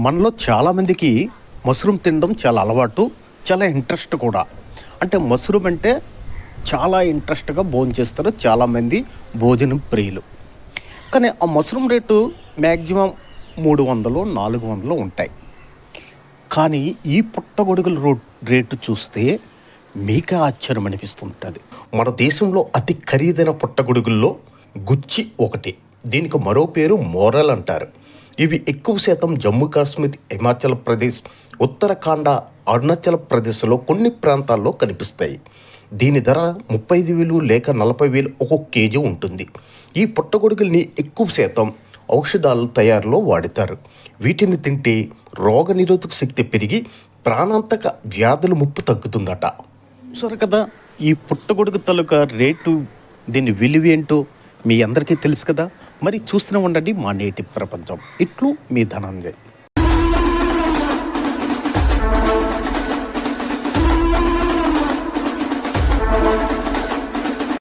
మనలో చాలామందికి మష్రూమ్ తినడం చాలా అలవాటు, చాలా ఇంట్రెస్ట్ కూడా. అంటే మష్రూమ్ అంటే చాలా ఇంట్రెస్ట్గా భోంచేస్తారు చాలామంది భోజనం ప్రియులు. కానీ ఆ మష్రూమ్ రేటు మ్యాక్సిమం 300, 400 ఉంటాయి. కానీ ఈ పుట్టగొడుగుల రేటు చూస్తే మీకే ఆశ్చర్యం అనిపిస్తుంటుంది. మన దేశంలో అతి ఖరీదైన పుట్టగొడుగుల్లో గుచ్చి ఒకటి. దీనికి మరో పేరు మోరల్ అంటారు. ఇవి ఎక్కువ శాతం జమ్మూ కాశ్మీర్, హిమాచల్ ప్రదేశ్, ఉత్తరాఖండ, అరుణాచల్ ప్రదేశ్లో కొన్ని ప్రాంతాల్లో కనిపిస్తాయి. దీని ధర 35,000 లేక 40,000 ఒక్కొక్క కేజీ ఉంటుంది. ఈ పుట్టగొడుగుల్ని ఎక్కువ శాతం ఔషధాల తయారీలో వాడతారు. వీటిని తింటే రోగనిరోధక శక్తి పెరిగి ప్రాణాంతక వ్యాధుల ముప్పు తగ్గుతుందట. సరే కదా, ఈ పుట్టగొడుగు తాలూకా రేటు, దీని విలువేంటో మీ అందరికీ తెలుసు కదా. మరి చూస్తూనే ఉండండి మా నేటి ప్రపంచం. ఇట్లు మీ ధనంజయ్.